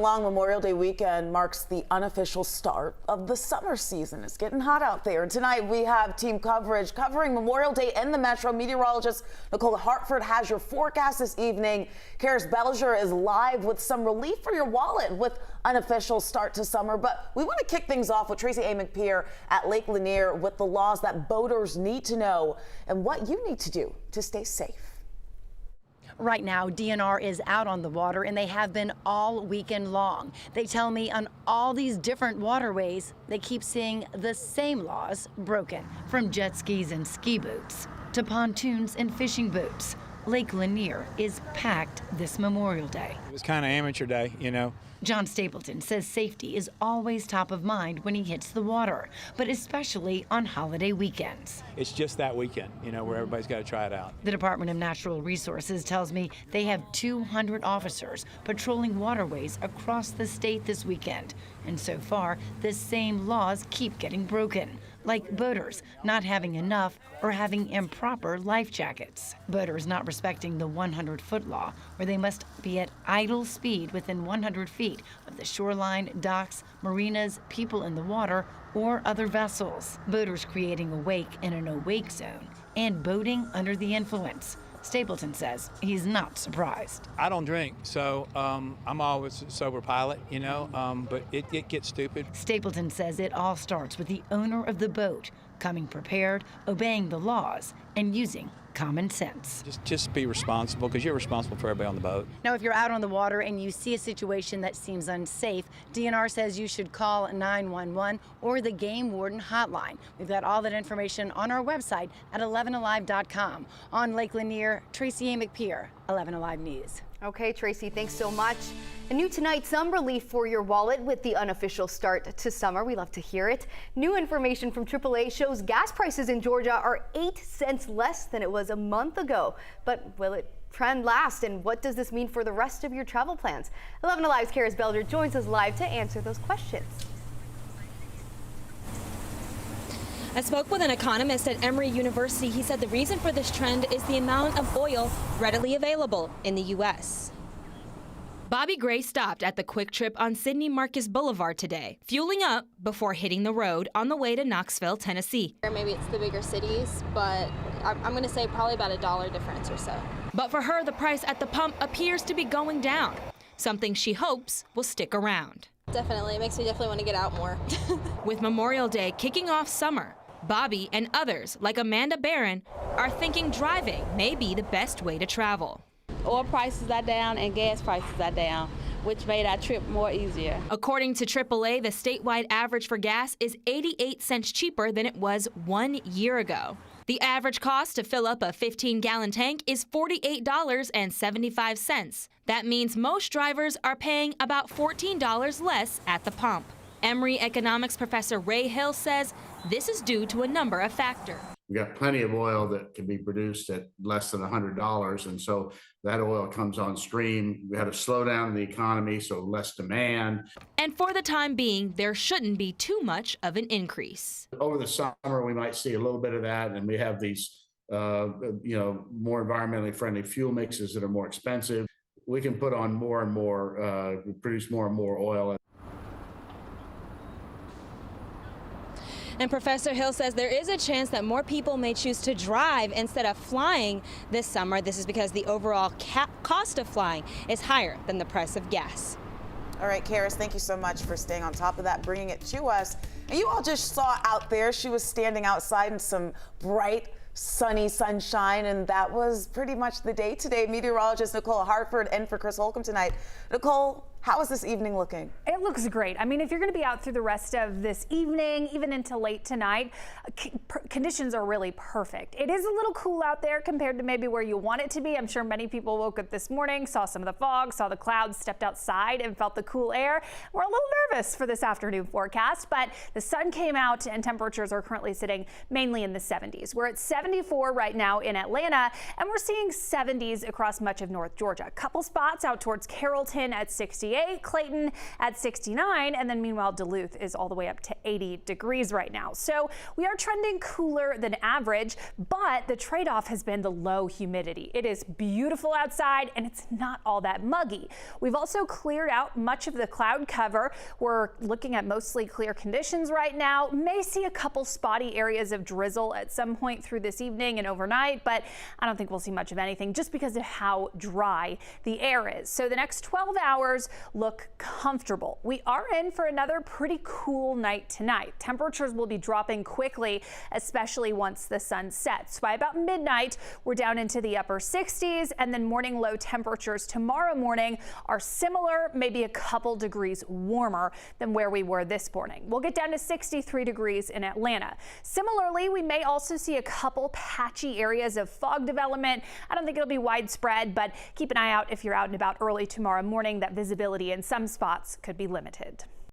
Long Memorial Day weekend marks the unofficial start of the summer season. It's getting hot out there. And tonight we have team coverage covering Memorial Day in the Metro. Meteorologist Nicole Hartford has your forecast this evening. Karis Belger is live with some relief for your wallet with unofficial start to summer. But we want to kick things off with Tracy A. McPeer at Lake Lanier with the laws that boaters need to know and what you need to do to stay safe. Right now, DNR is out on the water, and they have been all weekend long. They tell me on all these different waterways, they keep seeing the same laws broken, from jet skis and ski boots to pontoons and fishing boats. Lake Lanier is packed this Memorial Day. It was kind of amateur day, you know. John Stapleton says safety is always top of mind when he hits the water, but especially on holiday weekends. It's just that weekend, you know, where everybody's got to try it out. The Department of Natural Resources tells me they have 200 officers patrolling waterways across the state this weekend. And so far, the same laws keep getting broken, like boaters not having enough or having improper life jackets. Boaters not respecting the 100-foot law, where they must be at idle speed within 100 feet of the shoreline, docks, marinas, people in the water, or other vessels. Boaters creating a wake in an awake zone and boating under the influence. Stapleton says he's not surprised. I don't drink, so I'm always a sober pilot, you know, but it gets stupid. Stapleton says it all starts with the owner of the boat coming prepared, obeying the laws, and using common sense. Just be responsible, because you're responsible for everybody on the boat. Now, if you're out on the water and you see a situation that seems unsafe, DNR says you should call 911 or the Game Warden hotline. We've got all that information on our website at 11alive.com. On Lake Lanier, Tracy A. McPeer, 11 Alive News. Okay, Tracy, thanks so much. And new tonight, some relief for your wallet with the unofficial start to summer. We love to hear it. New information from AAA shows gas prices in Georgia are 8 cents less than it was a month ago. But will it trend last? And what does this mean for the rest of your travel plans? 11 Alive's Karis Belger joins us live to answer those questions. I spoke with an economist at Emory University. He said the reason for this trend is the amount of oil readily available in the U.S. Bobby Gray stopped at the Quick Trip on Sidney Marcus Boulevard today, fueling up before hitting the road on the way to Knoxville, Tennessee. Or maybe it's the bigger cities, but I'm going to say probably about $1 difference or so. But for her, the price at the pump appears to be going down, something she hopes will stick around. Definitely. It makes me definitely want to get out more. With Memorial Day kicking off summer, Bobby and others like Amanda Barron are thinking driving may be the best way to travel. Oil prices are down and gas prices are down, which made our trip more easier. According to AAA, the statewide average for gas is 88 cents cheaper than it was 1 year ago. The average cost to fill up a 15-gallon tank is $48.75. That means most drivers are paying about $14 less at the pump. Emory economics professor Ray Hill says this is due to a number of factors. We got plenty of oil that can be produced at less than $100, and so that oil comes on stream. We had a slowdown in the economy, so less demand. And for the time being, there shouldn't be too much of an increase. Over the summer, we might see a little bit of that, and we have these, more environmentally friendly fuel mixes that are more expensive. We can put on more and more, produce more and more oil. And Professor Hill says there is a chance that more people may choose to drive instead of flying this summer. This is because the overall cost of flying is higher than the price of gas. All right, Karis, thank you so much for staying on top of that, bringing it to us. And you all just saw out there, she was standing outside in some bright, sunny sunshine, and that was pretty much the day today. Meteorologist Nicole Hartford in for Chris Holcomb tonight. Nicole, how is this evening looking? It looks great. I mean, if you're going to be out through the rest of this evening, even into late tonight, conditions are really perfect. It is a little cool out there compared to maybe where you want it to be. I'm sure many people woke up this morning, saw some of the fog, saw the clouds, stepped outside and felt the cool air. We're a little nervous for this afternoon forecast, but the sun came out and temperatures are currently sitting mainly in the 70s. We're at 74 right now in Atlanta, and we're seeing 70s across much of North Georgia. A couple spots out towards Carrollton at 68, Clayton at 69, and then meanwhile Duluth is all the way up to 80 degrees right now. So we are trending cooler than average, but the trade-off has been the low humidity. It is beautiful outside and it's not all that muggy. We've also cleared out much of the cloud cover. We're looking at mostly clear conditions right now. May see a couple spotty areas of drizzle at some point through this evening and overnight, but I don't think we'll see much of anything just because of how dry the air is. So the next 12 hours look comfortable. We are in for another pretty cool night tonight. Temperatures will be dropping quickly, especially once the sun sets. By about midnight, we're down into the upper 60s, and then morning low temperatures tomorrow morning are similar, maybe a couple degrees warmer than where we were this morning. We'll get down to 63 degrees in Atlanta. Similarly, we may also see a couple patchy areas of fog development. I don't think it'll be widespread, but keep an eye out if you're out and about early tomorrow morning. That visibility in some spots could be limited.